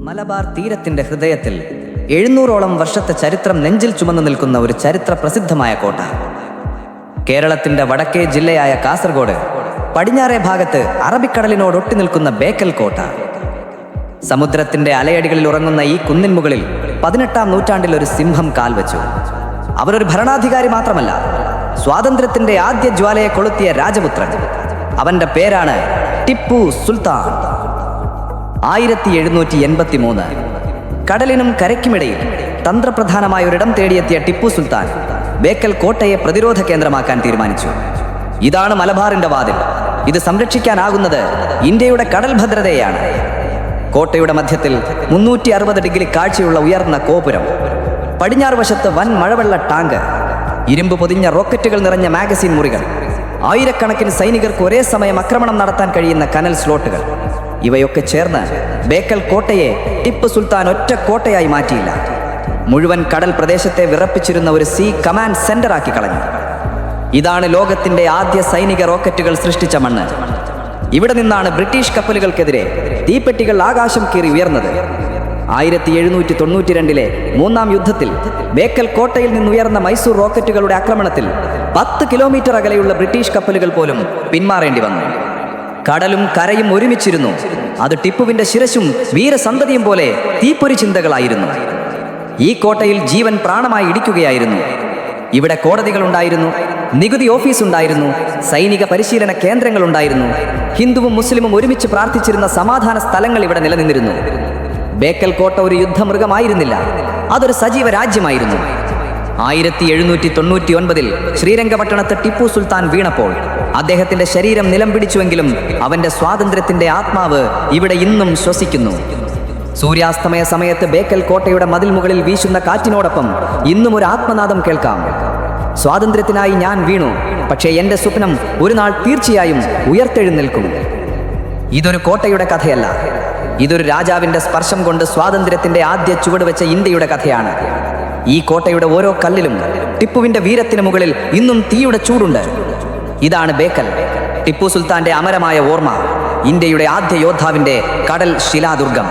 മലബാർ തീരത്തിന്റെ ഹൃദയത്തിൽ 700ഓളം വർഷത്തെ ചരിത്രം നെഞ്ചിൽ ചുമന്നു നിൽക്കുന്ന ഒരു ചരിത്ര പ്രസിദ്ധമായ കോട്ട. കേരളത്തിന്റെ വടക്കേ ജില്ലയായ കാസർഗോഡ് പടിഞ്ഞാറേ ഭാഗത്ത് അറബിക്കടലിനോടൊട്ടി നിൽക്കുന്ന ബേക്കൽ കോട്ട. സമുദ്രത്തിന്റെ അലയടികളിൽ ഉറങ്ങുന്ന ഈ കുന്നിൻ മുകളിൽ 18ാം നൂറ്റാണ്ടിൽ ഒരു സിംഹം കാൽവെച്ചു. അവരൊരു ഭരണാധികാരി മാത്രമല്ല, സ്വാതന്ത്ര്യത്തിന്റെ ആദ്യ ജ്വാലയെ കൊളുത്തിയ രാജപുത്രൻ. അവന്റെ പേരാണ് ടിപ്പു സുൽത്താൻ. 1783 കടലിനും കരയ്ക്കുമിടയിൽ തന്ത്രപ്രധാനമായ ഒരിടം തേടിയെത്തിയ ടിപ്പു സുൽത്താൻ ബേക്കൽ കോട്ടയെ പ്രതിരോധ കേന്ദ്രമാക്കാൻ തീരുമാനിച്ചു. ഇതാണ് മലബാറിന്റെ വാതിൽ. ഇത് സംരക്ഷിക്കാനാകുന്നത് ഇന്ത്യയുടെ കടൽ ഭദ്രതയെയാണ്. കോട്ടയുടെ മധ്യത്തിൽ 360 ഡിഗ്രി കാഴ്ചയുള്ള ഉയർന്ന ഗോപുരം, പടിഞ്ഞാറ് വശത്ത് വൻ മഴവെള്ള ടാങ്ക്, ഇരുമ്പ് പൊതിഞ്ഞ റോക്കറ്റുകൾ നിറഞ്ഞ മാഗസിൻ മുറികൾ, ആയിരക്കണക്കിന് സൈനികർക്ക് ഒരേ സമയം ആക്രമണം നടത്താൻ കഴിയുന്ന കനൽ സ്ലോട്ടുകൾ. ഇവയൊക്കെ ചേർന്ന് ബേക്കൽ കോട്ടയെ ടിപ്പു സുൽത്താൻ ഒറ്റ കോട്ടയായി മാറ്റിയില്ല, മുഴുവൻ കടൽ പ്രദേശത്തെ വിറപ്പിച്ചിരുന്ന ഒരു സീ കമാൻഡ് സെന്റർ ആക്കി കളഞ്ഞു. ഇതാണ് ലോകത്തിന്റെ ആദ്യ സൈനിക റോക്കറ്റുകൾ സൃഷ്ടിച്ച മണ്ണ്. ഇവിടെ നിന്നാണ് ബ്രിട്ടീഷ് കപ്പലുകൾക്കെതിരെ തീപ്പെട്ടികൾ ആകാശം കീറി ഉയർന്നത്. 1792 മൂന്നാം യുദ്ധത്തിൽ ബേക്കൽ കോട്ടയിൽ നിന്നുയർന്ന മൈസൂർ റോക്കറ്റുകളുടെ ആക്രമണത്തിൽ 10 കിലോമീറ്റർ അകലെയുള്ള ബ്രിട്ടീഷ് കപ്പലുകൾ പോലും പിന്മാറേണ്ടി വന്നു. കടലും കരയും ഒരുമിച്ചിരുന്നു. അത് ടിപ്പുവിന്റെ ശിരസും വീരസന്തതിയും പോലെ തീപ്പൊരി ചിന്തകളായിരുന്നു. ഈ കോട്ടയിൽ ജീവൻ പ്രാണമായി ഇടിക്കുകയായിരുന്നു. ഇവിടെ കോടതികൾ ഉണ്ടായിരുന്നു, നികുതി ഓഫീസ് ഉണ്ടായിരുന്നു, സൈനിക പരിശീലന കേന്ദ്രങ്ങൾ ഉണ്ടായിരുന്നു. ഹിന്ദുവും മുസ്ലിമും ഒരുമിച്ച് പ്രാർത്ഥിച്ചിരുന്ന സമാധാന സ്ഥലങ്ങൾ ഇവിടെ നിലനിന്നിരുന്നു. ബേക്കൽ കോട്ട ഒരു യുദ്ധമൃഗമായിരുന്നില്ല, അതൊരു സജീവ രാജ്യമായിരുന്നു. 1799 ശ്രീരംഗപട്ടണത്ത് ടിപ്പു സുൽത്താൻ വീണപ്പോൾ അദ്ദേഹത്തിന്റെ ശരീരം നിലം പിടിച്ചുവെങ്കിലും അവന്റെ സ്വാതന്ത്ര്യത്തിന്റെ ആത്മാവ് ഇവിടെ ഇന്നും ശ്വസിക്കുന്നു. സൂര്യാസ്തമയ സമയത്ത് ബേക്കൽ കോട്ടയുടെ മതിൽ മുകളിൽ വീശുന്ന കാറ്റിനോടൊപ്പം ഇന്നും ഒരു ആത്മനാദം കേൾക്കാം. സ്വാതന്ത്ര്യത്തിനായി ഞാൻ വീണു, പക്ഷേ എന്റെ സ്വപ്നം ഒരു നാൾ തീർച്ചയായും ഉയർത്തെഴുന്നേൽക്കും. ഇതൊരു കോട്ടയുടെ കഥയല്ല, ഇതൊരു രാജാവിന്റെ സ്പർശം കൊണ്ട് സ്വാതന്ത്ര്യത്തിന്റെ ആദ്യ ചുവടുവെച്ച ഇന്ത്യയുടെ കഥയാണ്. ഈ കോട്ടയുടെ ഓരോ കല്ലിലും ടിപ്പുവിന്റെ വീരത്തിന് മുകളിൽ ഇന്നും തീയുടെ ചൂടുണ്ട്. ഇതാണ് ബേക്കൽ, ടിപ്പു സുൽത്താന്റെ അമരമായ ഓർമ്മ, ഇന്ത്യയുടെ ആദ്യ യോദ്ധാവിന്റെ കടൽ ശിലാദുർഗം.